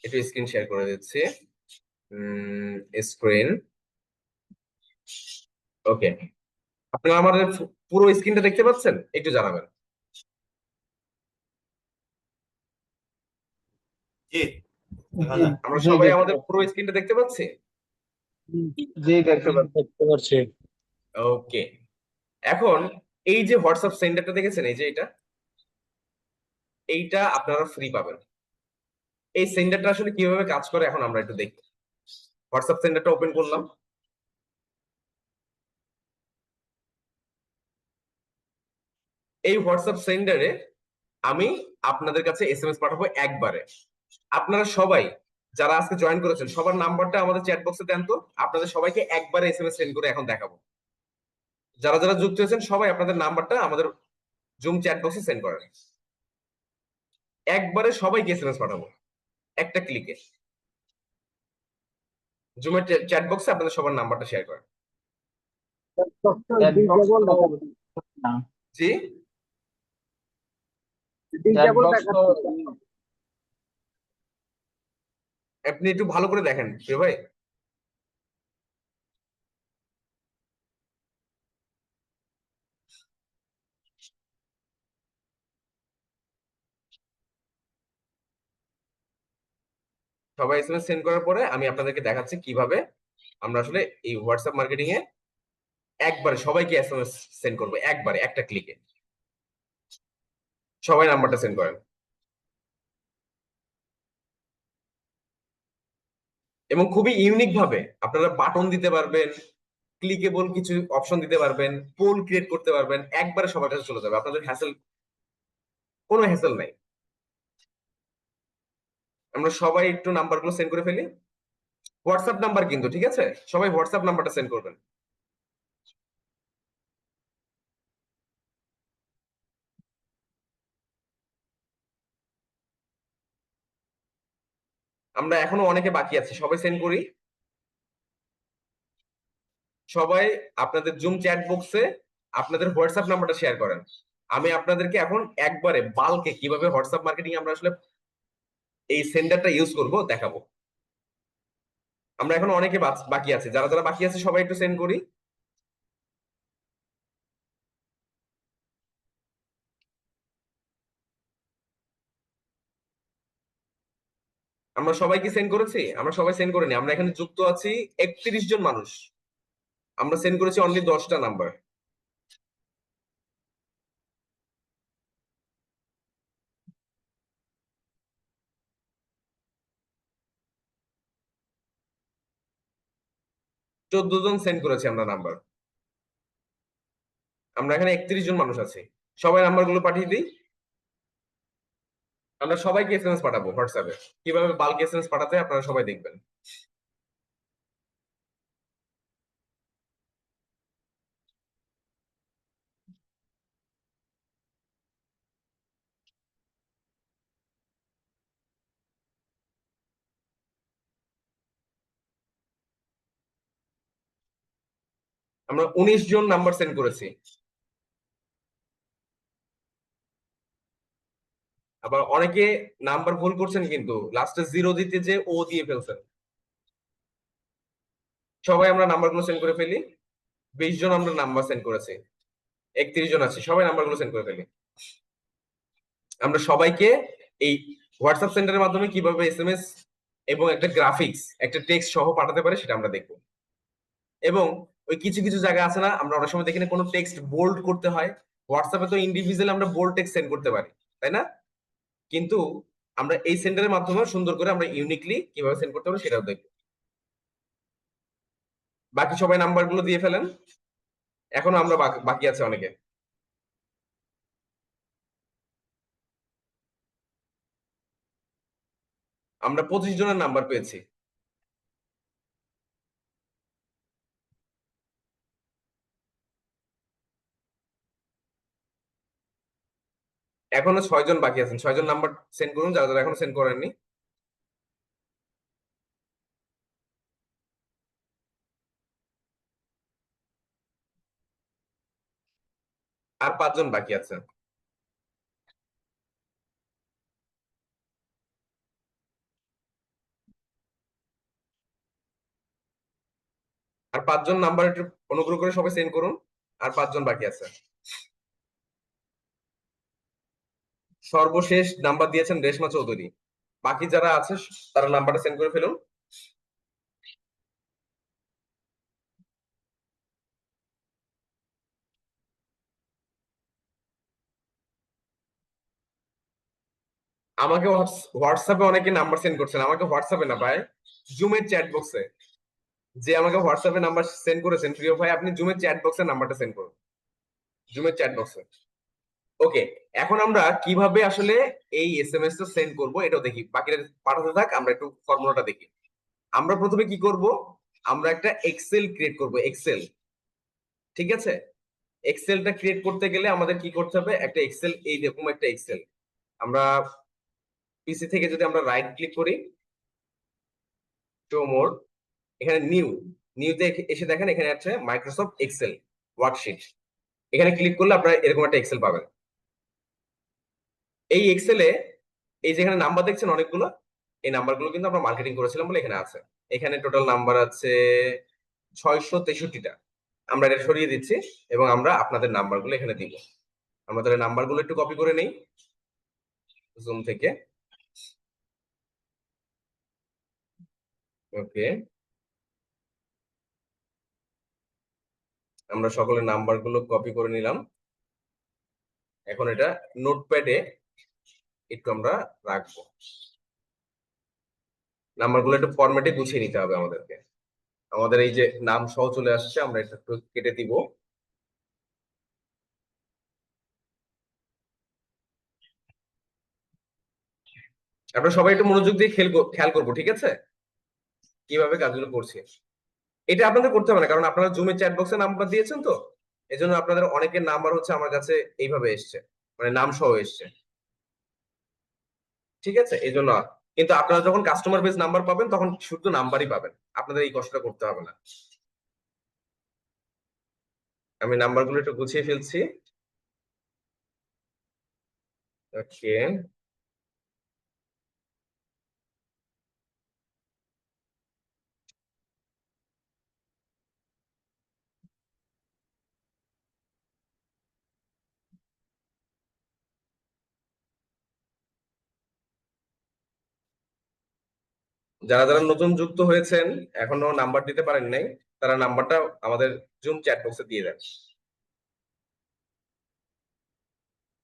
একটু screen share করে দিচ্ছি। স্ক্রিন। ওকে, আপনারা আমাদের পুরো স্ক্রিনটা দেখতে পাচ্ছেন? একটু জানাবেন। জি জি আমরা জি সবাই দেখতে আমাদের পুরো পাচ্ছি। স্ক্রিনটা দেখতে পাচ্ছি? জি দেখতে পাচ্ছি। ওকে, এখন এই যে হোয়াটসঅ্যাপ সেন্টারটা দেখেছেন, এই যে এইটা আপনারা ফ্রি পাবেন। এই সেন্টারটা আসলে কিভাবে কাজ করে এখন আমরা একটু দেখি। হোয়াটসঅ্যাপ সেন্টারটা ওপেন করলাম। এই হোয়াটসঅ্যাপ সেন্টারে আমি আপনাদের কাছে এসএমএস পাঠাবো একবারে। আপনারা সবাই যারা আজকে জয়েন করেছেন সবার নাম্বারটা আমাদের চ্যাট বক্সে দেন তো। আপনাদের সবাইকে একবারে এসএমএস সেন্ড করে এখন দেখাবো। যারা যারা যুক্ত হয়েছেন সবাই আপনাদের নাম্বারটা আমাদের জুম চ্যাট বক্সে সেন্ড করেন। একবারে সবাইকে এসএমএস পাঠাবো একটা ক্লিকে। জুমের চ্যাট বক্সে আপনাদের সবার নাম্বারটা শেয়ার করেন। চ্যাটবক্স তো না, জি, চ্যাটবক্স তো আপনি একটু ভালো করে দেখেন প্রিয় ভাই। সবাই এসএমএস সেন্ড করার পরে আমি আপনাদেরকে দেখাচ্ছি কিভাবে আমরা আসলে এই হোয়াটসঅ্যাপ মার্কেটিং এ একবারে সবাইকে এসএমএস সেন্ড করবো একবারে একটা ক্লিকে। সবাই নাম্বারটা সেন্ড করেন। এবং খুবই ইউনিক ভাবে আপনারা বাটন দিতে পারবেন, ক্লিকেবল কিছু অপশন দিতে পারবেন, পোল ক্রিয়েট করতে পারবেন, একবারে সবার কাছে চলে যাবে। আপনাদের কোনো হ্যাসেল নাই। আমরা সবাই একটু নাম্বারগুলো সেন্ড করে ফেলি। হোয়াটসঅ্যাপ নাম্বার কিন্তু, ঠিক আছে? সবাই হোয়াটসঅ্যাপ নাম্বারটা সেন্ড করবেন। আমরা এখনো অনেকে বাকি আছি, সবাই সেন্ড করি। সবাই আপনাদের জুম চ্যাট বক্সে আপনাদের হোয়াটসঅ্যাপ নাম্বারটা শেয়ার করেন। আমি আপনাদেরকে এখন একবারে বালকে কিভাবে হোয়াটসঅ্যাপ মার্কেটিং আমরা আসলে এই সেন্টারটা ইউজ করব দেখাবো। আমরা এখন অনেকে বাকি আছে, যারা যারা বাকি আছে সবাই একটু সেন্ড করি। আমরা সবাইকে সেন্ড করেছি? আমরা সবাই সেন্ড করিনি। আমরা এখানে যুক্ত আছি 31 জন মানুষ। আমরা সেন্ড করেছি অনলি 10টা নাম্বার। চোদ্দ জন সেন্ড করেছি আমরা নাম্বার। আমরা এখানে 31 জন মানুষ আছি। সবাই নাম্বার গুলো পাঠিয়ে দিই। আমরা সবাইকে এসএমএস পাঠাবো হোয়াটসঅ্যাপে। কিভাবে বাল্ক এসএমএস পাঠাতে হয় আপনারা সবাই দেখবেন। আমরা 19 জন নাম্বার সেন্ড করেছি। আবার অনেকে নাম্বার ভুল করছেন, কিন্তু লাস্টে জিরো দিতে যে ও দিয়ে ফেলছেন। সবাই আমরা নাম্বারগুলো সেন্ড করে ফেলি। 20 জন আমরা নাম্বার সেন্ড করেছি। 31 জন আছে, সবাই নাম্বারগুলো সেন্ড করে ফেলি। আমরা সবাইকে এই হোয়াটসঅ্যাপ সেন্টারের মাধ্যমে কিভাবে এসএমএস এবং একটা গ্রাফিক্স, একটা টেক্সট সহ পাঠাতে পারে সেটা আমরা দেখবো। এবং ওই কিছু কিছু জায়গা আছে না, আমরা অনেক সময় দেখি না কোনো টেক্সট বোল্ড করতে হয়। হোয়াটসঅ্যাপে তো ইন্ডিভিজুয়ালি আমরা বোল্ড টেক্সট সেন্ড করতে পারি, তাই না? কিন্তু আমরা এই সেন্টারের মাধ্যমে সুন্দর করে আমরা ইউনিকলি কিভাবে সেন্ড করতে পারি সেটাও দেখবো। বাকি সবাই নাম্বারগুলো দিয়ে ফেলেন। এখনো আমরা বাকি আছে অনেকে। আমরা 25 জনের নাম্বার পেয়েছি। এখনো 6 জন বাকি আছেন। 6 জন নাম্বার সেন্ড করুন যারা যারা এখনো সেন্ড করেননি। আর 5 জন বাকি আছে। আর 5 জন নাম্বার একটু অনুগ্রহ করে সবাই সেন্ড করুন। আর 5 জন বাকি আছে। সর্বশেষ নাম্বার দিয়েছেন রেশমা চৌধুরী। বাকি যারা আছে তারা নাম্বারটা সেন্ড করে ফেলুন। আমাকে হোয়াটসঅ্যাপে অনেকে নাম্বার সেন্ড করছেন, আমাকে হোয়াটসঅ্যাপে না ভাই, জুমের চ্যাট বক্সে। যে আমাকে হোয়াটসঅ্যাপে নাম্বার সেন্ড করেছেন প্রিয় ভাই, আপনি জুমের চ্যাট বক্সে নাম্বারটা সেন্ড করুন, জুমের চ্যাট বক্সে। ওকে, এখন আমরা কিভাবে আসলে এই এসএমএস টা সেন্ড করব এটাও দেখি। বাকিটা পাঠাতে থাক, আমরা একটু ফর্মুলাটা দেখি। আমরা প্রথমে কি করব, আমরা একটা এক্সেল ক্রিয়েট করব, এক্সেল। ঠিক আছে, এক্সেলটা ক্রিয়েট করতে গেলে আমাদের কি করতে হবে, একটা এক্সেল, এই রকম একটা এক্সেল। আমরা পিসি থেকে যদি আমরা রাইট ক্লিক করি, শো মোর, এখানে নিউ, নিউতে এসে দেখেন এখানে আছে মাইক্রোসফট এক্সেল ওয়ার্কশিট। এখানে ক্লিক করলে আপনারা এরকম একটা এক্সেল পাবেন। এই এক্সেলে এই যেখানে নাম্বার দেখছেন অনেকগুলো, এই নাম্বারগুলো কিন্তু আমরা মার্কেটিং করেছিলাম বলে এখানে আছে। এখানে টোটাল নাম্বার আছে 663টা। আমরা এটা সরিয়ে দিচ্ছি এবং আমরা আপনাদের নাম্বারগুলো এখানে দিব। আমরা তাহলে নাম্বারগুলো একটু কপি করে নেই জুম থেকে। ওকে, আমরা সকলের নাম্বারগুলো কপি করে নিলাম। এখন এটা নোটপ্যাডে একটু আমরা রাখবো। নাম্বারগুলো একটু ফরম্যাটে গুছিয়ে নিতে হবে আমাদেরকে। আমাদের এই যে নাম সহ চলে আসছে, আমরা এটা একটু কেটে দিব। আমরা সবাই একটু মনোযোগ দিয়ে খেয়াল করবো, ঠিক আছে, কিভাবে কাজগুলো করছি। এটা আপনাদের করতে হবে না, কারণ আপনারা জুমে চ্যাট বক্সে নাম্বার দিয়েছেন তো, এজন্য আপনাদের অনেকের নাম্বার হচ্ছে আমার কাছে এইভাবে এসছে, মানে নাম সহ এসছে। ঠিক আছে, এই জন্য। কিন্তু আপনারা যখন কাস্টমার বেস নাম্বার পাবেন তখন শুধু নাম্বারই পাবেন, আপনাদের এই কষ্টটা করতে হবে না। আমি নাম্বারগুলো একটু গুছিয়ে ফেলছি। ওকে, যারা যারা নতুন যুক্ত হয়েছেন, এখনো নাম্বার দিতে পারেন নাই, তারা নাম্বারটা আমাদের জুম চ্যাট বক্সে দিয়ে দেন।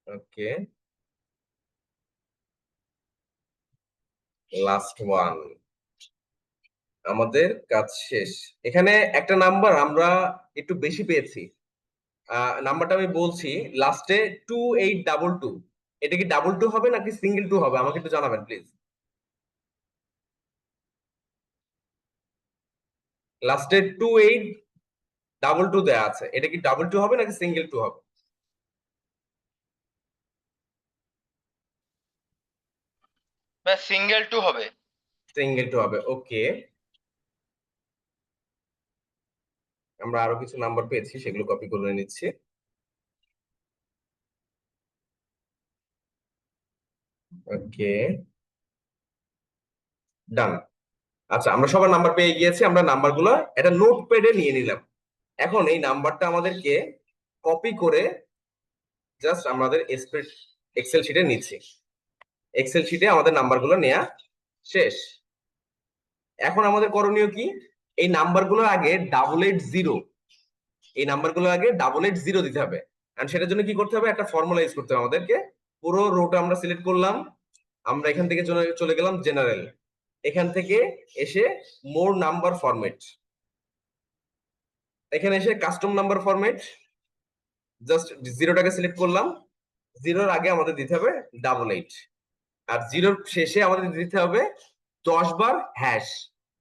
ওকে, লাস্ট ওয়ান, আমাদের কাজ শেষ। এখানে একটা নাম্বার আমরা একটু বেশি পেয়েছি। নাম্বারটা আমি বলছি, লাস্টে 2822। এটা কি ডাবল টু হবে নাকি সিঙ্গেল টু হবে, আমাকে একটু জানাবেন প্লিজ। লাস্টে 2822 দেয়া আছে, এটা কি ডাবল টু হবে নাকি সিঙ্গেল টু হবে? ব্যাস সিঙ্গেল টু হবে। সিঙ্গেল টু হবে, ওকে। আমরা আরো কিছু নাম্বার পেয়েছি, সেগুলো কপি করে নিচ্ছি। ওকে, ডান। আচ্ছা, আমরা সবার নাম্বার পেয়ে গিয়েছি, আমরা নাম্বারগুলো একটা নোটপ্যাডে নিয়ে নিলাম। এখন এই নাম্বারটা আমাদেরকে কপি করে জাস্ট আমাদের এক্সেল শিটে নিচ্ছি। এক্সেল শিটে আমাদের নাম্বারগুলো নেওয়া শেষ। এখন আমাদের করণীয় কি, এই নাম্বারগুলোর আগে ডাবল 8 0, এই নাম্বারগুলোর আগে ডাবল 8 0 দিতে হবে। আর সেটার জন্য কি করতে হবে, একটা ফর্মুলা ইউজ করতে হবে আমাদেরকে। পুরো রোটা আমরা সিলেক্ট করলাম, আমরা এখান থেকে চলে চলে গেলাম জেনারেল, এখান থেকে এসে মোর নাম্বার ফরম্যাট, এখানে এসে কাস্টম নাম্বার ফরম্যাট, জাস্ট জিরোটাকে সিলেক্ট করলাম। জিরোর আগে আমাদের দিতে হবে 88, আর জিরোর শেষে আমাদের দিতে হবে 10 বার হ্যাশ,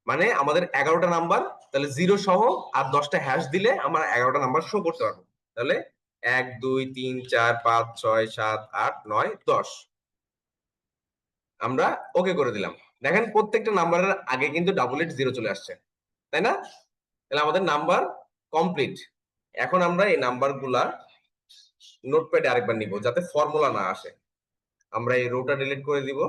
মানে আমাদের 11টা নাম্বার, তাহলে জিরো সহ আর 10টা হ্যাশ দিলে আমরা 11টা নাম্বার শো করতে পারবো। তাহলে 1 2 3 4 5 6 7 8 9 10, আমরা ওকে করে দিলাম। দেখেন প্রত্যেকটা নাম্বারের আগে কিন্তু 880 চলে আসছে, তাই না? তাহলে আমাদের নাম্বার কমপ্লিট। এখন আমরা এই নাম্বার গুলা নোটপ্যাডে আরেকবার নিব যাতে ফর্মুলা না আসে। আমরা এই রোটা ডিলিট করে দিব।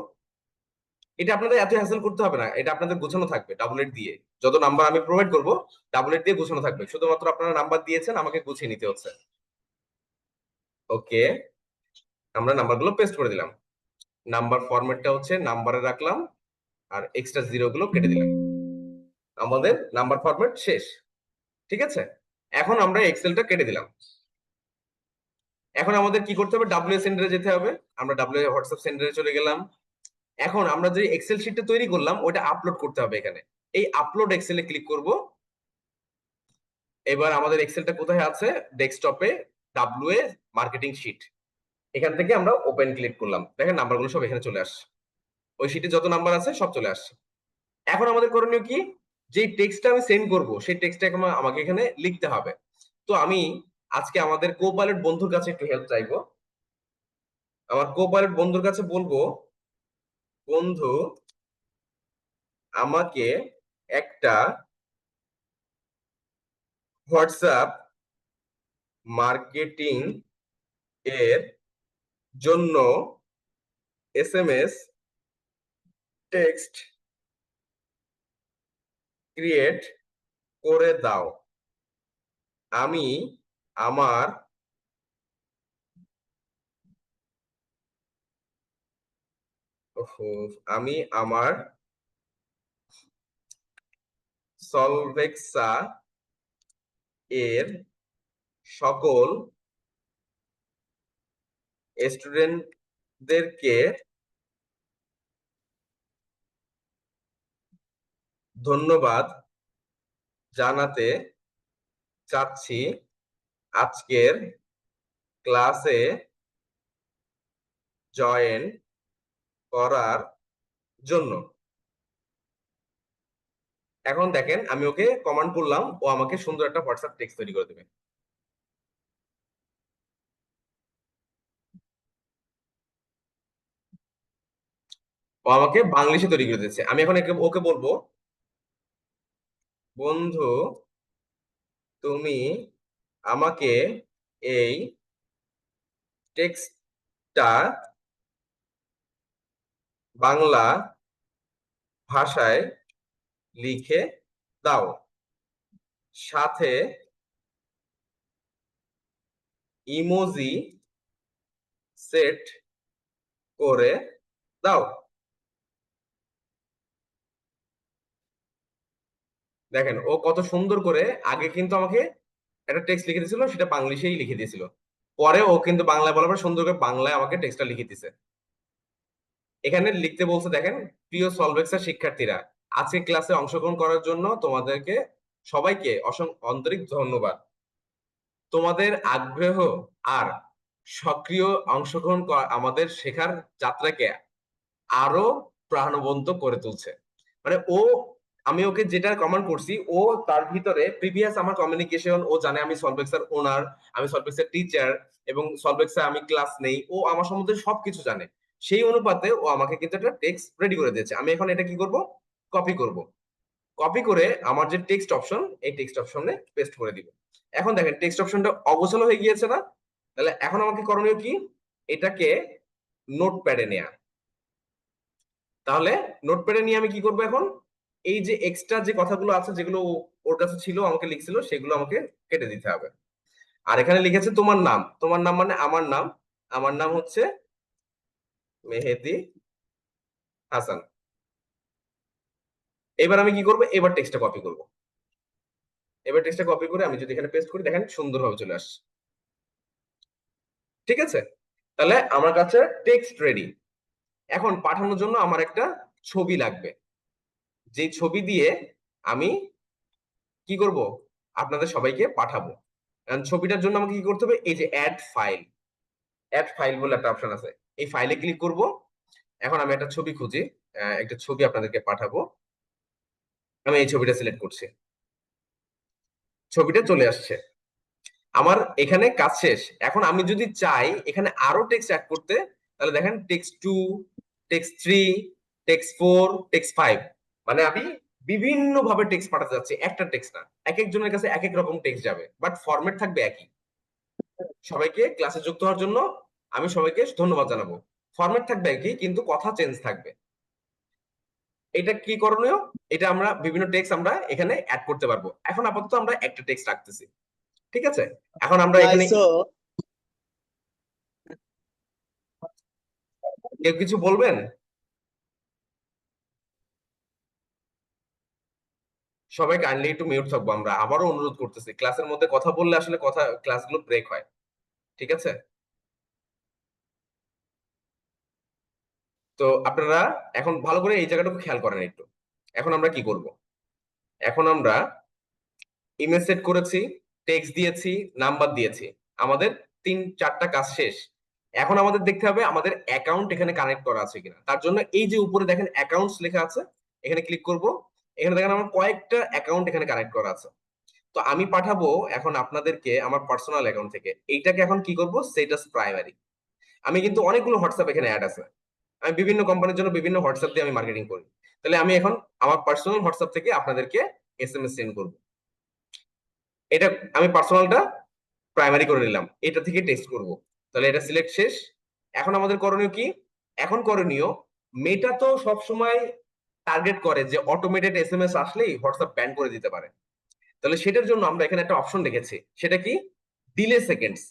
এটা আপনাদের এত হ্যাসেল করতে হবে না, এটা আপনাদের গোছানো থাকবে 8 দিয়ে। যত নাম্বার আমি প্রোভাইড করব ডাবলেট দিয়ে গুছানো থাকবে, শুধুমাত্র আপনারা নাম্বার দিয়েছেন, আমাকে গুছিয়ে নিতে হচ্ছে। ওকে, আমরা নাম্বারগুলো পেস্ট করে দিলাম। নাম্বার ফরম্যাটটা হচ্ছে নাম্বারে রাখলাম আর এক্সট্রা জিরো গুলো কেটে দিলাম। আমাদের নাম্বার ফরম্যাট শেষ। ঠিক আছে, এখন আমরা এক্সেলটা কেটে দিলাম। এখন আমাদের কি করতে হবে, ডাব্লিউ সেন্টারে যেতে হবে। আমরা ডাব্লিউ হোয়াটসঅ্যাপ সেন্টারে চলে গেলাম। এখন আমরা যে এক্সেল শিটটা তৈরি করলাম ওটা আপলোড করতে হবে এখানে। এই আপলোড এক্সেলে ক্লিক করব। এবার আমাদের এক্সেলটা কোথায় আছে, ডেস্কটপে ডাব্লিউ এ মার্কেটিং শিট। এখান থেকে আমরা ওপেন ক্লিক করলাম, দেখেন নাম্বারগুলো সব এখানে চলে আসছে। ওই শিটে যত নাম্বার আছে সব চলে আসছে। এখন আমাদের করণীয় কি, যে টেক্সটটা আমি সেন্ড করব সেই টেক্সটটা আমাকে এখানে লিখতে হবে। তো আমি আজকে আমাদের কোপাইলট বন্ধুর কাছে একটু হেল্প চাইবো। আমার কোপাইলট বন্ধুর কাছে বলবো, বন্ধু আমাকে একটা হোয়াটসঅ্যাপ মার্কেটিং এর জন্য এসএমএস টেক্সট ক্রিয়েট করে দাও। আমি আমার আমি আমার সলভেক্সা এর সকল স্টুডেন্টদেরকে ধন্যবাদ জানাতে চাচ্ছি আজকের ক্লাসে জয়েন করার জন্য। এখন দেখেন আমি ওকে কমান্ড করলাম, ও আমাকে সুন্দর একটা হোয়াটসঅ্যাপ টেক্সট তৈরি করে দেবে। ও আমাকে বাংলিশে তৈরি করে দিচ্ছে। আমি এখন ওকে বলবো, বন্ধু তুমি আমাকে এই টেক্সটটা বাংলা ভাষায় লিখে দাও, সাথে ইমোজি সেট করে দাও। দেখেন ও কত সুন্দর করে, আগে কিন্তু আমাকে একটা টেক্সট লিখে দিয়েছিল, সেটা বাংলিশেই লিখে দিয়েছিল, পরে ও কিন্তু বাংলায় বলার পর সুন্দর করে বাংলায় আমাকে টেক্সটটা লিখে দিয়েছে। এখানে লিখতে বলছে, দেখেন, প্রিয় সলভেক্সের শিক্ষার্থীরা, আজকে ক্লাসে অংশগ্রহণ করার জন্য তোমাদেরকে সবাইকে আন্তরিক ধন্যবাদ। তোমাদের আগ্রহ আর সক্রিয় অংশগ্রহণ আমাদের শেখার যাত্রাকে আরো প্রাণবন্ত করে তুলছে। মানে ও, আমি ওকে যেটা কমেন্ট করছি, ও তার ভিতরে প্রিভিয়াস আমার কমিউনিকেশন, ও জানে আমি সলভেক্সের ওনার, আমি সলভেক্সের টিচার, এবং সলভেক্সে আমি ক্লাস নেই, ও আমার সম্বন্ধে সবকিছু জানে। সেই অনুপাতে ও আমাকে কিন্তু একটা টেক্সট রেডি করে দিয়েছে। আমি এখন এটা কি করব, কপি করব। কপি করে আমার যে টেক্সট অপশন, এই টেক্সট অপশনে পেস্ট করে দিব। এখন দেখেন টেক্সট অপশনটা অগোছালো হয়ে গিয়েছে না? তাহলে এখন আমাকে করণীয় কি, এটাকে নোটপ্যাডে নেয়া। তাহলে নোটপ্যাডে নিয়ে আমি কি করবো এখন, এই যে এক্সট্রা যে কথাগুলো আছে যেগুলো ওর কাছে ছিল আমাকে লিখছিল, সেগুলো আমাকে কেটে দিতে হবে। আর এখানে লিখেছে তোমার নাম, তোমার নাম মানে আমার নাম, আমার নাম হচ্ছে মেহেদি হাসান। এবার আমি কি করবো, এবার টেক্সটটা কপি করব। এবার টেক্সটটা কপি করে আমি যদি এখানে পেস্ট করি, দেখেন সুন্দরভাবে চলে আসছে। ঠিক আছে, তাহলে আমার কাছে টেক্সট রেডি। এখন পাঠানোর জন্য আমার একটা ছবি লাগবে, যে ছবি দিয়ে আমি কি করব, আপনাদের সবাইকে পাঠাবো। ছবিটার জন্য আমাকে কি করতে হবে, এই যে অ্যাড ফাইল, অ্যাড ফাইল বলে একটা অপশন আছে, এই ফাইলে ক্লিক করব। এখন আমি একটা ছবি খুঁজি, একটা ছবি আপনাদেরকে পাঠাবো। আমি এই ছবিটা সিলেক্ট করছি, ছবিটা চলে আসছে। আমার এখানে কাজ শেষ। এখন আমি যদি চাই এখানে আরো টেক্সট অ্যাড করতে, তাহলে দেখেন টেক্সট 2, টেক্সট 3, টেক্সট 4, টেক্সট 5, মানে আমি বিভিন্ন ভাবে টেক্সট পাঠাতে যাচ্ছি, একটা টেক্সট না। এক একজনের কাছে এক এক রকম টেক্সট যাবে, বাট ফরম্যাট থাকবে একই। সবাইকে ক্লাসে যুক্ত হওয়ার জন্য আমি সবাইকে ধন্যবাদ জানাবো। ফরম্যাট থাকবে একই, কিন্তু কথা চেঞ্জ থাকবে। এটা কি করণীয়? এটা আমরা বিভিন্ন টেক্সট আমরা এখানে অ্যাড করতে পারবো। এখন আপাতত আমরা একটা টেক্সট রাখতেছি, ঠিক আছে? এখন আমরা এখানে কেউ কিছু বলবেন? সবাই কাইন্ডলি একটু মিউট থাকবো। আমরা আবারও অনুরোধ করতেছি, ক্লাসের মধ্যে কথা বললে আসলে ক্লাসগুলো ব্রেক হয়, ঠিক আছে? তো আপনারা এখন ভালো করে এই জায়গাটুকু খেয়াল করেন একটু। এখন আমরা কি করব? এখন আমরা ইমেজ সেট করেছি, টেক্সট দিয়েছি, নাম্বার দিয়েছি, আমাদের 3-4টা কাজ শেষ। এখন আমাদের দেখতে হবে আমাদের অ্যাকাউন্ট এখানে কানেক্ট করা আছে কিনা। তার জন্য এই যে উপরে দেখেন অ্যাকাউন্টস লেখা আছে, এখানে ক্লিক করব। এখানে দেখেন আমার কয়েকটা অ্যাকাউন্ট এখানে কানেক্ট করা আছে। তো আমি পাঠাবো এখন আপনাদেরকে আমার পার্সোনাল অ্যাকাউন্ট থেকে। এইটাকে এখন কি করব? সেট আস প্রাইমারি। আমি কিন্তু অনেকগুলো হোয়াটসঅ্যাপ এখানে অ্যাড আছে, আমি বিভিন্ন কোম্পানির জন্য বিভিন্ন হোয়াটসঅ্যাপ দিয়ে আমি মার্কেটিং করি। তাহলে আমি এখন আমার পার্সোনাল হোয়াটসঅ্যাপ থেকে আপনাদেরকে এসএমএস সেন্ড করব। এটা আমি পার্সোনালটা প্রাইমারি করে নিলাম, এটা থেকে টেস্ট করব। তাহলে এটা সিলেক্ট শেষ। এখন আমাদের করণীয় কি? এখন করণীয়, মেটা তো সব সময় টার্গেট করে যে অটোমেটেড এসএমএস আসলেই হোয়াটসঅ্যাপ ব্যান করে দিতে পারে। তাহলে সেটার জন্য আমরা এখানে একটা অপশন রেখেছি, সেটা কি? Delay seconds.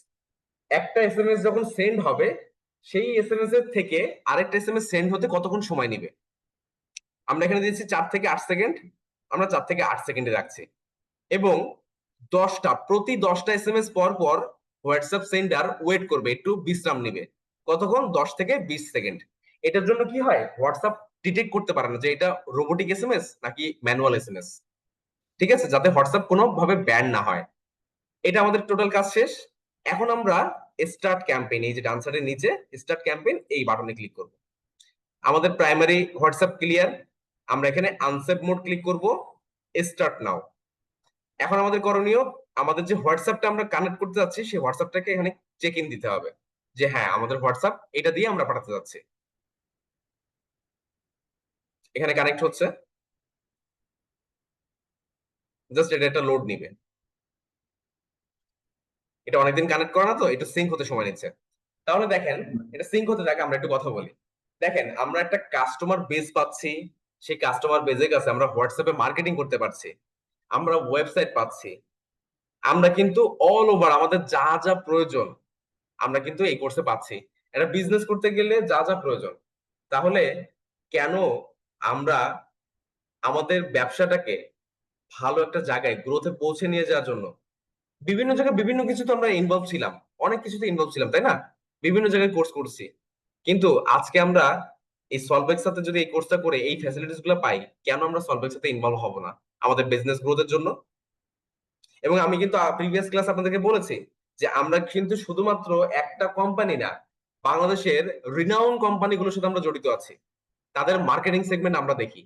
একটা এসএমএস যখন সেন্ড হবে, সেই এসএমএস এর থেকে আরেকটা এসএমএস সেন্ড হতে কতক্ষণ সময় নেবে। আমরা এখানে দিয়েছি 4 থেকে 8 সেকেন্ড, আমরা 4 থেকে 8 সেকেন্ডে রাখছি। এবং প্রতি 10টা এসএমএস পর পর হোয়াটসঅ্যাপ সেন্ডার ওয়েট করবে, একটু বিশ্রাম নেবে। কতক্ষণ? 10 থেকে 20 সেকেন্ড। এটার জন্য কি হয়, হোয়াটসঅ্যাপ ডিটেক্ট করতে পারে না যে এটা রোবোটিক এসএমএস নাকি ম্যানুয়াল এসএমএস, ঠিক আছে? যাতে হোয়াটসঅ্যাপ কোনো ভাবে ব্যান না হয়। এটা আমাদের টোটাল কাজ শেষ। এখন আমরা স্টার্ট ক্যাম্পেইন, এই যে ডান সাইডের নিচে স্টার্ট ক্যাম্পেইন, এই বাটনে ক্লিক করব। আমাদের প্রাইমারি হোয়াটসঅ্যাপ ক্লিয়ার। আমরা এখানে আনসেভ মোড ক্লিক করব, স্টার্ট নাও। এখন আমাদের করণীয়, আমাদের যে হোয়াটসঅ্যাপটা আমরা কানেক্ট করতে যাচ্ছি সেই হোয়াটসঅ্যাপটাকে এখানে চেক ইন দিতে হবে যে হ্যাঁ আমাদের হোয়াটসঅ্যাপ এটা দিয়ে আমরা পাঠাতে যাচ্ছি। এখানে কানেক্ট হচ্ছে, জাস্ট এটা একটা লোড নিবে। এটা অনেকদিন কানেক্ট করা না, তো এটা সিঙ্ক হতে সময় নিচ্ছে। তাহলে দেখেন, এটা সিঙ্ক হতে থাকে, আমরা একটু কথা বলি। দেখেন আমরা একটা কাস্টমার বেস পাচ্ছি, সেই কাস্টমার বেজের কাছে আমরা হোয়াটসঅ্যাপে মার্কেটিং করতে পারছি, আমরা ওয়েবসাইট পাচ্ছি, আমরা কিন্তু অল ওভার আমাদের যা যা প্রয়োজন আমরা কিন্তু এই কোর্সে পাচ্ছি। একটা বিজনেস করতে গেলে যা যা প্রয়োজন, তাহলে কেন আমরা আমাদের ব্যবসাটাকে ভালো একটা জায়গায় গ্রোথে পৌঁছে নিয়ে যাওয়ার জন্য বিভিন্ন জায়গায় বিভিন্ন কিছু তো আমরা ইনভলভ ছিলাম, অনেক কিছুতে ইনভলভ ছিলাম, তাই না? বিভিন্ন জায়গায় কোর্স করছি, কিন্তু আজকে আমরা এই সলভেক্স সাথে যদি এই কোর্সটা করে এই ফ্যাসিলিটিস গুলো পাই, কেন আমরা সলভেক্স সাথে ইনভলভ হব না আমাদের বিজনেস গ্রোথের জন্য? এবং আমি কিন্তু প্রিভিয়াস ক্লাস আপনাদেরকে বলেছি যে আমরা কিন্তু শুধুমাত্র একটা কোম্পানি না, বাংলাদেশের রিনাউন কোম্পানিগুলোর সাথে আমরা জড়িত আছি। তাদের মার্কেটিং সেগমেন্ট আমরা দেখি,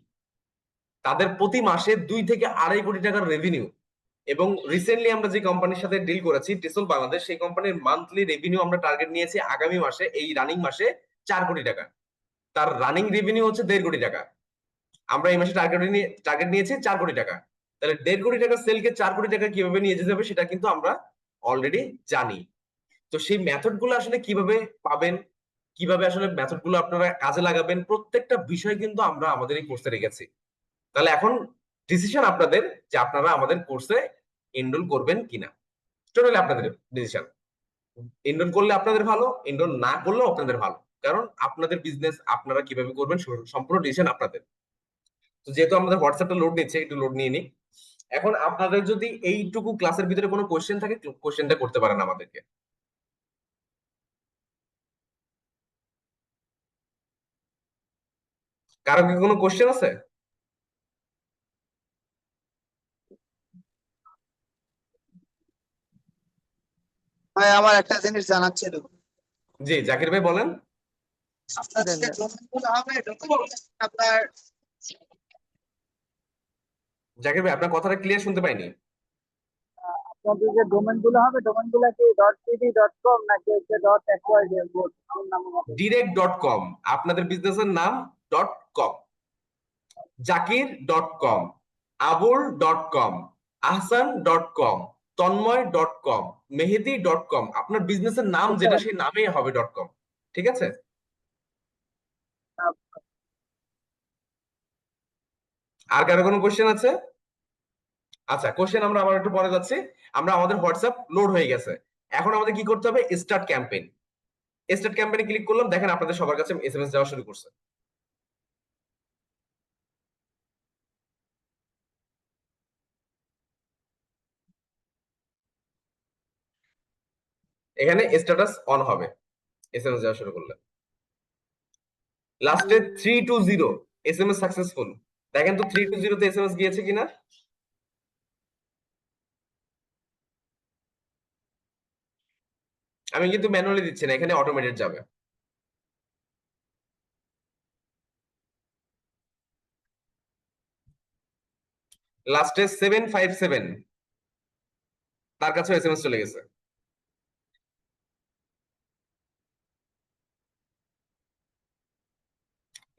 তাদের প্রতি মাসে 2 থেকে 2.5 কোটি টাকার রেভিনিউ। এবং রিসেন্টলি আমরা যে কোম্পানির সাথে ডিল করেছি টিসল বাংলাদেশ, সেই কোম্পানির মান্থলি রেভিনিউ আমরা টার্গেট নিয়েছি আগামী মাসে, এই রানিং মাসে 4 কোটি টাকা। তার রানিং রেভিনিউ হচ্ছে 1.5 কোটি টাকা। আমরা এই মাসে টার্গেট নিয়েছি 4 কোটি টাকা। তাহলে 1.5 কোটি টাকা সেলকে 4 কোটি টাকা কিভাবে নিয়ে যেতে হবে সেটা কিন্তু আমরা অলরেডি জানি। তো সেই মেথড গুলো আসলে কিভাবে পাবেন, কিভাবে আসলে মেথড গুলো আপনারা কাজে লাগাবেন, প্রত্যেকটা বিষয় কিন্তু আমরা আমাদের এই কোর্সে রেখেছি। তাহলে এখন ডিসিশন আপনাদের যে আপনারা আমাদের কোর্সে এনরোল করবেন কিনা, টোটালি আপনাদের ডিসিশন। এনরোল করলে আপনাদের ভালো, এনরোল না করলেও আপনাদের ভালো, কারণ আপনাদের বিজনেস আপনারা কিভাবে করবেন সম্পূর্ণ ডিসিশন আপনাদের। তো যেহেতু আমাদের হোয়াটসঅ্যাপটা লোড নিচ্ছে, একটু লোড নিয়ে নিই। এখন আপনাদের যদি এইটুকু ক্লাসের ভিতরে কোনো কোশ্চেন থাকে, কোশ্চেনটা করতে পারেন আমাদেরকে। কারো কি কোনো কোশ্চেন আছে? ভাই আমার একটা জিনিস জানার ছিল। জি জাকির ভাই বলেন। আপনার যে ডোমেইনগুলো হবে আপনার জাকির ভাই আপনার কথাটা ক্লিয়ার শুনতে পাইনি। আপনাদের যে ডোমেন গুলো হবে, ডোমেন গুলো কি .cd.com নাকি হচ্ছে .xyz নাম হবে? direct.com, আপনাদের বিজনেসের নাম .com, জাকির.com, আবুল.com, আহসান.com, তন্ময়.com, মেহেদি.com, আপনার বিজনেসের নাম যেটা সেই নামেই হবে .com, ঠিক আছে? আর কারো কোনো কোশ্চেন আছে? আচ্ছা, কোশ্চেন আমরা আবার একটু পরে যাচ্ছি। আমরা আমাদের হোয়াটসঅ্যাপ লোড হয়ে গেছে, এখন আমাদের কি করতে হবে? Start campaign. স্টার্ট ক্যাম্পেইনে ক্লিক করলাম, দেখেন আপনাদের সবার কাছে এসএমএস যাওয়া শুরু করছে। এখানে স্ট্যাটাস অন হবে এসএমএস যাওয়া শুরু করলে। লাস্টে 320 এসএমএস সাকসেসফুল। দেখেন তো 320 তে এসএমএস গিয়েছে কিনা। আমি কিন্তু ম্যানুয়ালি দিচ্ছি না, এখানে অটোমেটেড যাবে। লাস্টে 757 তার কাছে এসএমএস চলে গেছে।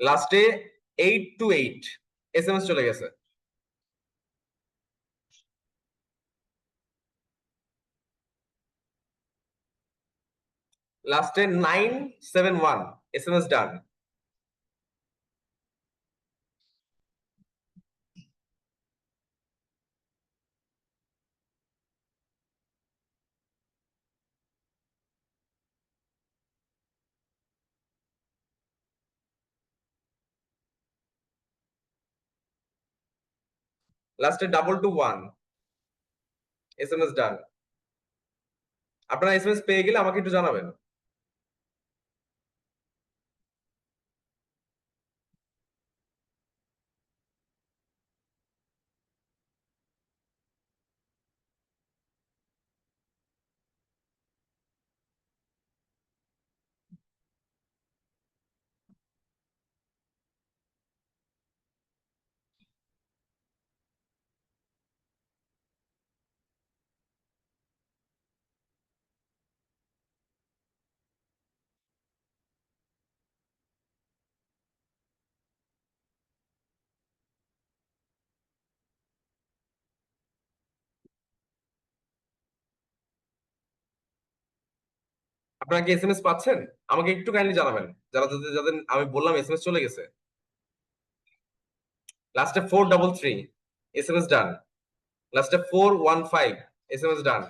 লাস্টে 828 এসএমএস চলে গেছে। লাস্টে 971 এসএমএস ডান। লাস্টে 221 এসএমএস ডান। আপনারা এসএমএস পেয়ে গেলে আমাকে একটু জানাবেন। আপনারা কি এসএমএস পাচ্ছেন? আমাকে একটু কাইন্ডলি জানাবেন, যারা যাদের যাদের আমি বললাম এসএমএস চলে গেছে। লাস্টে 433 এসএমএস ডান। লাস্টে 415 এসএমএস ডান।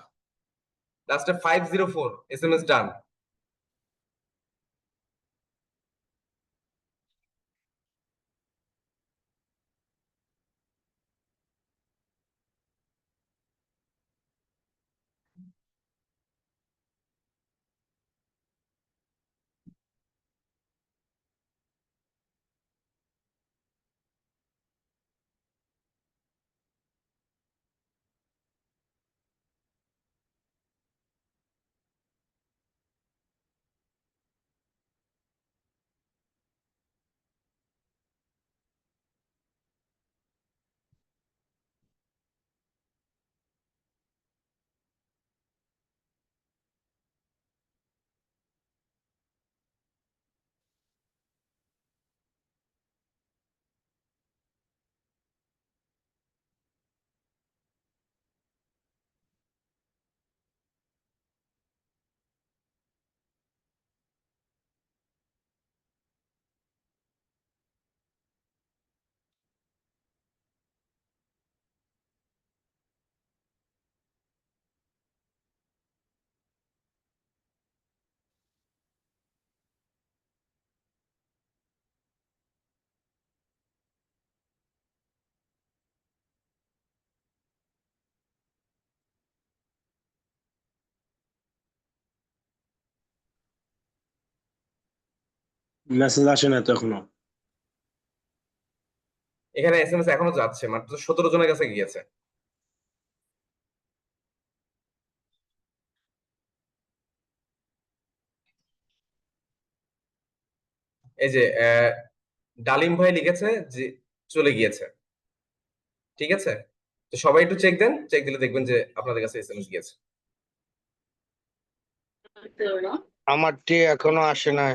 লাস্টে 504 এসএমএস ডান। মেসেজ আসে না তো এখনো। এখানে এসএমএস এখনো যাচ্ছে, মাত্র 17 জনের কাছে গিয়েছে। এই যে ডালিম ভাই লিখেছে যে চলে গিয়েছে। ঠিক আছে, তো সবাই একটু চেক দেন, চেক দিলে দেখবেন যে আপনাদের কাছে এসএমএস গিয়েছে। আমারটি এখনো আসে নাই।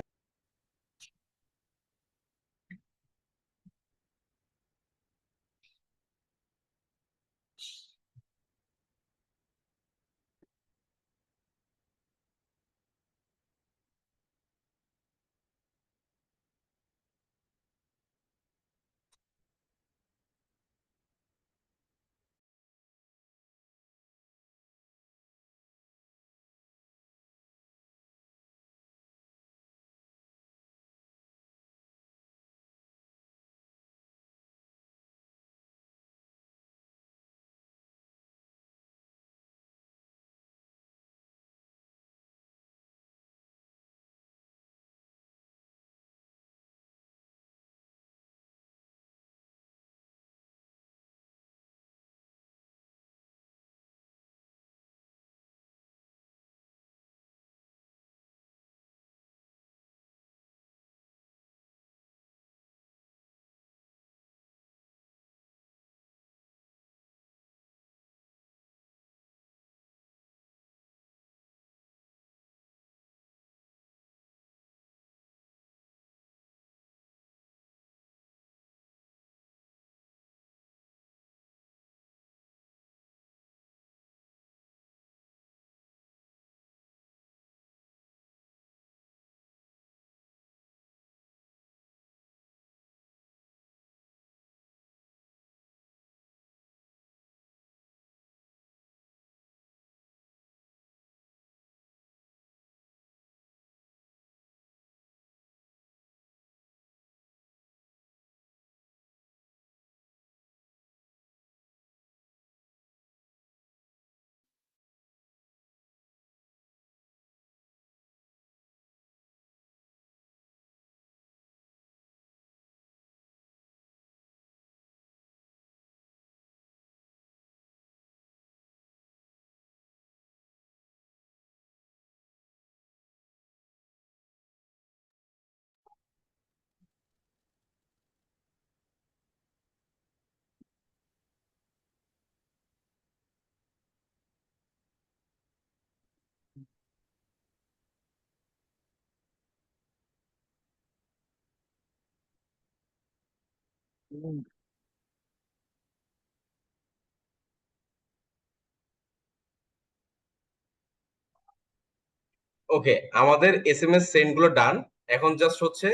ওকে, আমাদের এসএমএস সেন্ড গুলো ডান। এখন জাস্ট হচ্ছে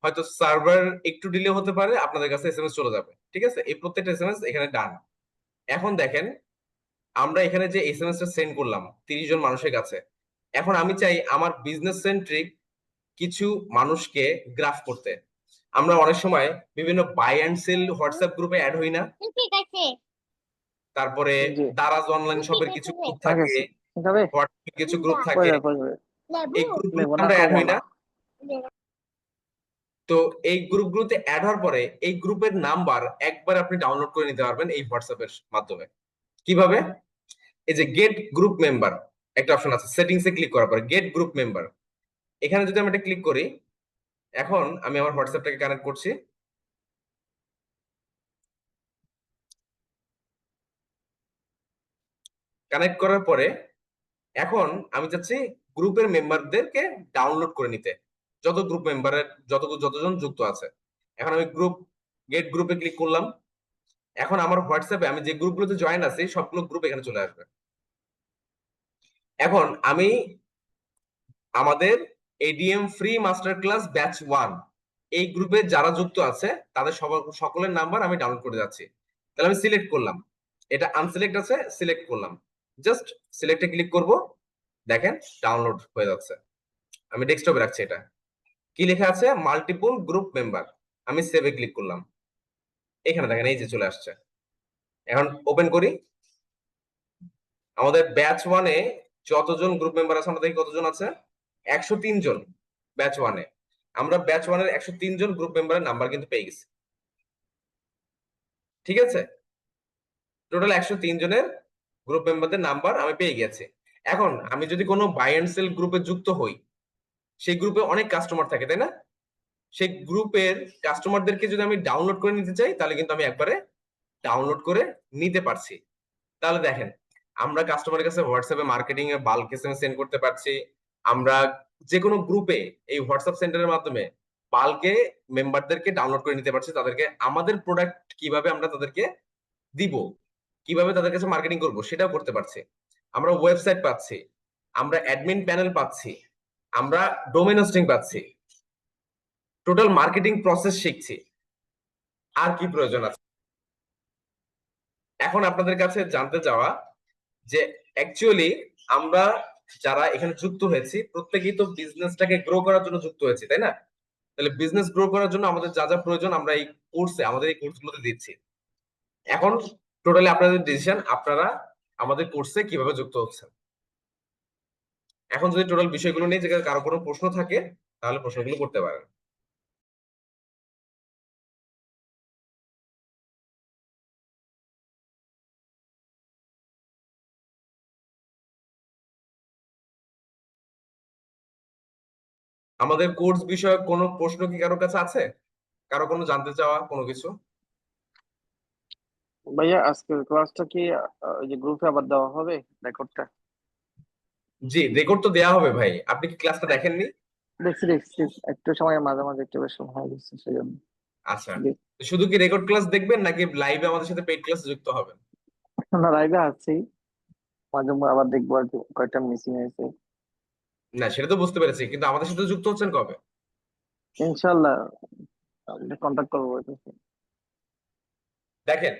হয়তো সার্ভার একটু ডিলে হতে পারে, আপনাদের কাছে এসএমএস চলে যাবে। ঠিক আছে, এই প্রত্যেকটা এসএমএস এখানে ডান। এখন দেখেন, আমরা এখানে যে এসএমএস টা সেন্ড করলাম 30 জন মানুষের কাছে, এখন আমি চাই আমার বিজনেস সেন্ট্রিক কিছু মানুষকে গ্রাফ করতে। আমরা অনেক সময় বিভিন্ন বাই অ্যান্ড সেল হোয়াটসঅ্যাপ গ্রুপে অ্যাড হই না? তারপরে জি দারাজ অনলাইন শপের কিছু গ্রুপ হয়ে থাকে, গেছে ঠিক হবে হোয়াটসঅ্যাপের কিছু গ্রুপ কই থাকে, যাবে কই যাবে এই গ্রুপগুলোতে লেবু না আমরা অ্যাড হই কমলা না? তো এই গ্রুপগুলোতে অ্যাড হওয়ার পরে এই গ্রুপের নাম্বার একবার আপনি ডাউনলোড করে নিতে পারবেন এই হোয়াটসঅ্যাপের মাধ্যমে। কিভাবে? এই যে গেট গ্রুপ মেম্বার একটা অপশন আছে, সেটিংসে ক্লিক করার পরে গেট গ্রুপ মেম্বার, এখানে যদি আমি এটা ক্লিক করি, এখন আমি আমার হোয়াটসঅ্যাপটাকে কানেক্ট করছি। কানেক্ট করার পরে এখন আমি চাচ্ছি গ্রুপের মেম্বারদেরকে ডাউনলোড করে নিতে, যত গ্রুপ মেম্বারের যতজন যুক্ত আছে। এখন আমি গেট গ্রুপে ক্লিক করলাম। এখন আমার হোয়াটসঅ্যাপে আমি যে গ্রুপগুলোতে জয়েন আছি সবগুলো গ্রুপ এখানে চলে আসবে। এখন আমি আমাদের ADM free master class batch 1 এই গ্রুপে যারা যুক্ত আছে তাদের সকলের নাম্বার আমি ডাউনলোড করে যাচ্ছি। তাহলে আমি সিলেক্ট করলাম, এটা আনসিলেক্ট আছে, সিলেক্ট করলাম, জাস্ট সিলেক্টে ক্লিক করব, দেখেন ডাউনলোড হয়ে যাচ্ছে। আমি ডেস্কটপে রাখছি। এটা কি লেখা আছে? Multiple group member. আমি সেভে ক্লিক করলাম, এখানে দেখেন এই যে চলে আসছে। এখন ওপেন করি, আমাদের ব্যাচ 1-এ যতজন গ্রুপ মেম্বার আছে আমরা দেখি কতজন আছে, 103 জন ব্যাচ 1-এ। আমরা ব্যাচ 1-এর 103 জন গ্রুপ মেম্বারের নাম্বার কিন্তু পেয়ে গেছি। ঠিক আছে, টোটাল 103 জনের গ্রুপ মেম্বারদের নাম্বার আমি পেয়ে গেছি। এখন আমি যদি কোনো বাই এন্ড সেল গ্রুপে যুক্ত হই, সেই গ্রুপে অনেক কাস্টমার থাকে, তাই না? সেই গ্রুপের কাস্টমারদেরকে যদি আমি ডাউনলোড করে নিতে চাই, তাহলে কিন্তু আমি একবারে ডাউনলোড করে নিতে পারছি। তাহলে দেখেন, আমরা কাস্টমারের কাছে হোয়াটসঅ্যাপে মার্কেটিং এ বাল্ক এসএমএস সেন্ড করতে পারছি। আমরা যে কোনো গ্রুপে এই হোয়াটসঅ্যাপ সেন্টারের মাধ্যমে বাল্কে মেম্বারদেরকে ডাউনলোড করে নিতে পারছি। তাদেরকে আমাদের প্রোডাক্ট কিভাবে আমরা তাদেরকে দিব, কিভাবে তাদের কাছে মার্কেটিং করব সেটাও করতে পারছি। আমরা ওয়েবসাইট পাচ্ছি, আমরা অ্যাডমিন প্যানেল পাচ্ছি, আমরা ডোমেন হোস্টিং পাচ্ছি, টোটাল মার্কেটিং প্রসেস শিখছি। আর কি প্রয়োজন আছে? এখন আপনাদের কাছে জানতে চাওয়া যে অ্যাকচুয়ালি আমরা যারা এখানে যুক্ত হয়েছি প্রত্যেকেই তো বিজনেসটাকে গ্রো করার জন্য যুক্ত হয়েছি, তাই না? তাহলে বিজনেস গ্রো করার জন্য আমাদের যা যা প্রয়োজন আমরা এই কোর্সে, আমাদের এই কোর্সগুলোতে দিচ্ছি। এখন টোটালি আপনাদের ডিসিশন, আপনারা আমাদের কোর্সে কিভাবে যুক্ত হচ্ছেন। এখন যদি টোটাল বিষয়গুলো নিয়ে যদি কারো কোনো প্রশ্ন থাকে তাহলে প্রশ্নগুলো করতে পারেন। আমাদের কোর্স বিষয়ক কোনো প্রশ্ন কি কারো কাছে আছে? কারো কোনো জানতে চাওয়া কোনো কিছু? ভাইয়া আজকের ক্লাসটা কি ওই যে গ্রুপে আবার দেওয়া হবে রেকর্ডটা? জি, রেকর্ড তো দেয়া হবে ভাই। আপনি কি ক্লাসটা দেখেননি? দেখছি দেখছি একটু সময় মাঝে মাঝে একটু বেশ সময় হয়ে গেছে সেই জন্য আচ্ছা, শুধু কি রেকর্ড ক্লাস দেখবেন নাকি লাইভে আমাদের সাথে পেইড ক্লাসে যুক্ত হবেন? না লাইভে আছি, মাঝে মাঝে আবার দেখবো আর কি কয়টা মিসিং হয়েছে। না সেটা তো বুঝতে পেরেছি, কিন্তু আমাদের সাথে যুক্ত হচ্ছেন কবে? ইনশাল্লাহ কন্ট্যাক্ট করবো বলতেছি। দেখেন,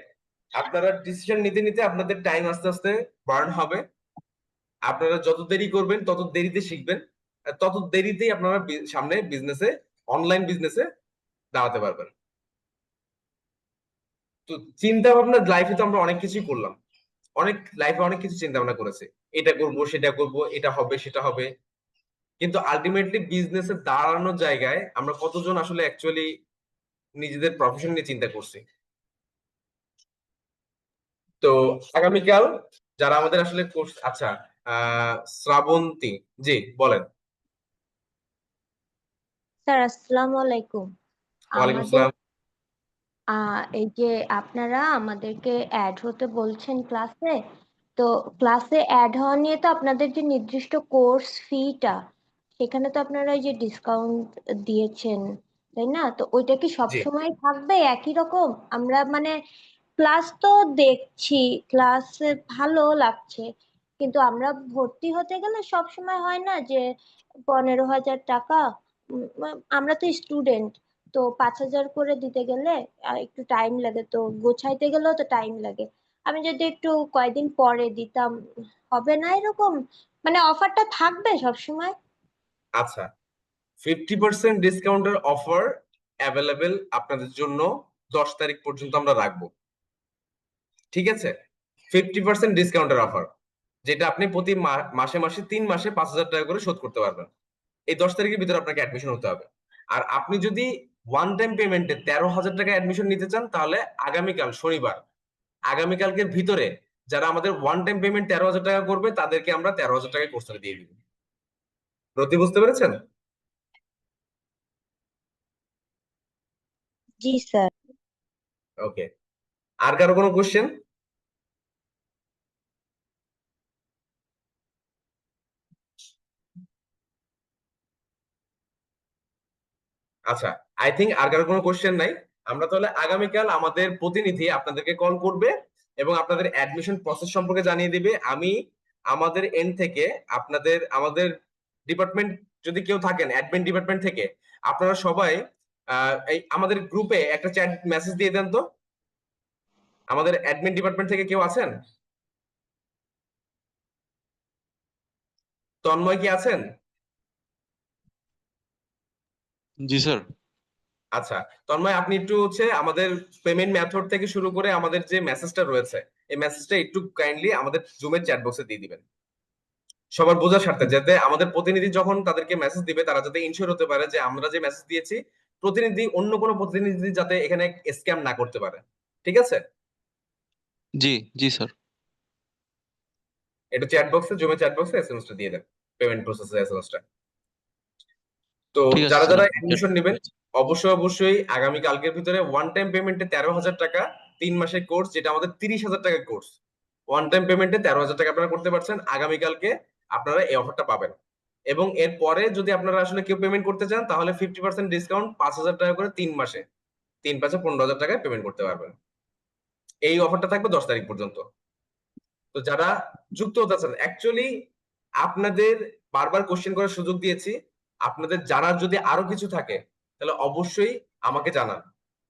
আপনারা ডিসিশন নিতে নিতে আপনাদের টাইম আস্তে আস্তে বার্ন হবে। আপনারা যত দেরি করবেন তত দেরিতে শিখবেন, আর তত দেরিতেই আপনারা সামনে বিজনেসে, অনলাইন বিজনেসে দাঁড়াতে পারবেন। তো চিন্তা ভাবনা লাইফে তো আমরা অনেক কিছুই করলাম, অনেক কিছু চিন্তা ভাবনা করেছি, এটা করব সেটা করব, এটা হবে সেটা হবে, কিন্তু আলটিমেটলি বিজনেসে দাঁড়ানোর জায়গায় আমরা কতজন আসলে অ্যাকচুয়ালি নিজেদের প্রফেশন নিয়ে চিন্তা করছি? তো আগামীকাল যারা আমাদের আসলে কোর্স, আচ্ছা, শ্রাবন্তী, জি বলেন। স্যার আসসালামু আলাইকুম। ওয়ালাইকুম আমাদের আসসালাম। এই যে আপনারা আমাদেরকে অ্যাড হতে বলছেন ক্লাসে, তো ক্লাসে অ্যাড হওয়া নিয়ে তো আপনাদের যে নির্দিষ্ট কোর্স ফিটা, সেখানে তো আপনারা এই যে ডিসকাউন্ট দিয়েছেন তাই না? তো ওইটা কি জি সবসময় থাকবে একই রকম? আমরা মানে ক্লাস তো দেখছি, ক্লাসে ভালো লাগছে, কিন্তু আমরা ভর্তি হতে গেলে সব সময় হয় না যে 15,000 টাকা, আমরা তো স্টুডেন্ট, তো 5,000 করে দিতে গেলে একটু টাইম লাগে, তো গোছাইতে গেলেও তো টাইম লাগে। আমি যদি একটু কয়দিন পরে দিতাম, হবে না এরকম? মানে অফারটা থাকবে সব সময়? আচ্ছা, 50% ডিসকাউন্টের অফার অ্যাভেলেবেল আপনাদের জন্য 10 তারিখ পর্যন্ত আমরা রাখবো। ঠিক আছে, 50% ডিসকাউন্টের অফার, যেটা আপনি প্রতি মাসে মাসে 3 মাসে 5,000 টাকা করে শোধ করতে পারবেন। এই 10 তারিখের ভিতরে আপনাকে অ্যাডমিশন হতে হবে। আর আপনি যদি ওয়ান টাইম পেমেন্টে 13,000 টাকা অ্যাডমিশন নিতে চান, তাহলে আগামীকাল শনিবার, আগামীকালকের ভিতরে যারা আমাদের ওয়ান টাইম পেমেন্ট 13,000 টাকা করবে, তাদেরকে আমরা 13,000 টাকায় কোর্সটা দিয়ে দিব। প্রতি বুঝতে পেরেছেন? জি স্যার। ওকে, আর কারো কোনো কোশ্চেন? আচ্ছা, আই থিঙ্ক আর কারো কোনো কোশ্চেন নাই। আমরা তাহলে আগামীকাল আমাদের প্রতিনিধি আপনাদেরকে কল করবে এবং আপনাদের অ্যাডমিশন প্রসেস সম্পর্কে জানিয়ে দিবে। আমি আমাদের এন্ড থেকে আমাদের ডিপার্টমেন্ট, যদি কেউ থাকেন অ্যাডমিন ডিপার্টমেন্ট থেকে, আপনারা সবাই এই আমাদের গ্রুপে একটা চ্যাট মেসেজ দিয়ে দেন তো। আমাদের অ্যাডমিন ডিপার্টমেন্ট থেকে কেউ আছেন? তন্ময় কি আছেন? জি স্যার। আচ্ছা, তন্ময় আপনি একটু আমাদের পেমেন্ট মেথড থেকে শুরু করে আমাদের যে মেসেজটা রয়েছে, এই মেসেজটা একটু কাইন্ডলি আমাদের জুমের চ্যাট বক্সে দিয়ে দিবেন, সবার বোঝার স্বার্থে, যাতে আমাদের প্রতিনিধি যখন তাদেরকে মেসেজ দিবে তারা যাতে ইনশিওর হতে পারে যে আমরা যে মেসেজ দিয়েছি প্রতিনিধি অন্য কোনো প্রতিনিধি যাতে এখানে স্ক্যাম না করতে পারে। ঠিক আছে, জি জি স্যার। এটা চ্যাট বক্সে, জুমের চ্যাট বক্সে এসএমএসটা দিয়ে দেন, পেমেন্ট প্রসেসের এসএমএসটা। তো ঠিক আছে যারা স্যার, যারা আমি অ্যাডমিশন নেবেন, অবশ্যই অবশ্যই আগামী কালকের ভিতরে ওয়ান টাইম পেমেন্টে 13,000 টাকা, 3 মাসের কোর্স, যেটা আমাদের 30,000 টাকার কোর্স, ওয়ান টাইম পেমেন্টে 13,000 টাকা আপনারা করতে পারছেন। আগামীকালকে আপনারা এই অফারটা পাবেন। এবং এর পরে যদি আপনারা আসলে কেউ পেমেন্ট করতে চান, তাহলে 50% ডিসকাউন্ট, 5,000 টাকা করে 3 মাসে, 3 5 15,000 টাকায় পেমেন্ট করতে পারবেন। এই অফারটা থাকবে 10 তারিখ পর্যন্ত। তো যারা যুক্ত হতে চান, অ্যাকচুয়ালি আপনাদের বারবার কোশ্চেন করার সুযোগ দিয়েছি, আপনাদের জানার যদি আরো কিছু থাকে তাহলে অবশ্যই আমাকে জানান,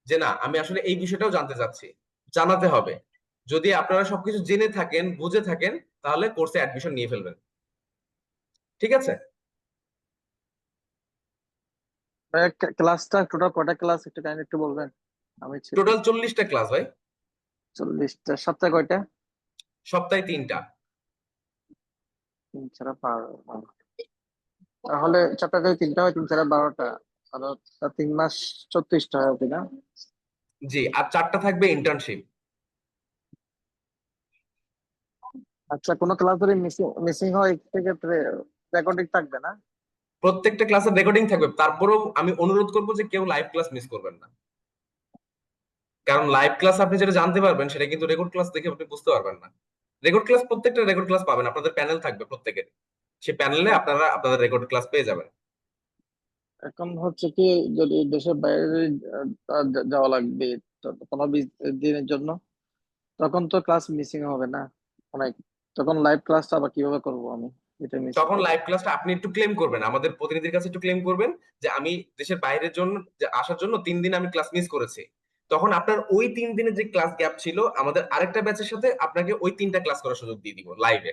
যে না আমি আসলে এই বিষয়টাও জানতে চাচ্ছি, জানাতে হবে। যদি আপনারা সবকিছু জেনে থাকেন, বুঝে থাকেন, তাহলে কোর্সে অ্যাডমিশন নিয়ে ফেলবেন। ঠিক আছে, ক্লাসটা টোটাল কটা ক্লাস একটু কাইন্ডলি একটু বলবেন? আমি টোটাল 40টা ক্লাস ভাই, 40টা, সপ্তাহে কয়টা? সপ্তাহে 3টা। 3 4 12। তাহলে সপ্তাহে যদি 3টা হয়, 3 4 12টা, আর 3 মাস 34টা হয় আর কি, না? জি, আর 4টা থাকবে ইন্টার্নশিপ। আচ্ছা, কোনো ক্লাস যদি মিসিং মিসিং হয় সেক্ষেত্রে রেকর্ডিং থাকবে না? প্রত্যেকটা ক্লাসের রেকর্ডিং থাকবে, তারপরেও আমি অনুরোধ করবো যে কেউ লাইভ ক্লাস মিস করবেন না। কারণ লাইভ ক্লাস আপনি যেটা জানতে পারবেন, সেটা কিন্তু রেকর্ড ক্লাস দেখে আপনি বুঝতে পারবেন না। রেকর্ড ক্লাস, প্রত্যেকটা রেকর্ড ক্লাস পাবেন, আপনাদের প্যানেল থাকবে প্রত্যেকের, সেই প্যানেলে আপনারা আপনাদের রেকর্ড ক্লাস পেয়ে যাবেন। এখন হচ্ছে কি, যদি দেশের বাইরে যাওয়া লাগবে তো 15 20 দিনের জন্য, তখন তো ক্লাস মিসিং হবে না অনেক, তখন লাইভ ক্লাসটা আবার কিভাবে করব আমি? এটা মিস তখন করব। লাইভ ক্লাসটা আপনি একটু ক্লেম করবেন, আমাদের প্রতিনিধির কাছে একটু ক্লেম করবেন যে আমি দেশের বাইরের জন্য আসার জন্য 3 দিন আমি ক্লাস মিস করেছি। তখন আপনার ওই 3 দিনের যে ক্লাস গ্যাপ ছিল, আমাদের আরেকটা ব্যাচের সাথে আপনাকে ওই 3টা ক্লাস করার সুযোগ দিয়ে দিব লাইভে,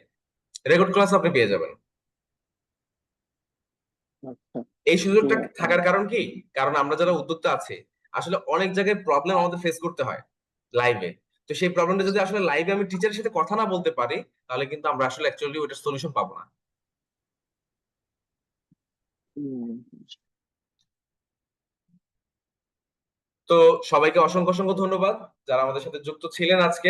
রেকর্ড ক্লাস আপনি পেয়ে যাবেন। আচ্ছা, এই সুযোগটা ঠিক আছে। থাকার কারণ কি, কারণ আমরা যারা উদ্যোক্তা আছে, আসলে অনেক জায়গায় প্রবলেম আমাদের ফেস করতে হয় লাইভে। তো সেই প্রবলেমটা যদি আসলে লাইভে আমি টিচারের সাথে কথা না বলতে পারি, তাহলে কিন্তু আমরা আসলে অ্যাকচুয়ালি ওইটার সলিউশন পাবো না। হুম। তো সবাইকে অসংখ্য অসংখ্য ধন্যবাদ যারা আমাদের সাথে যুক্ত ছিলেন আজকে।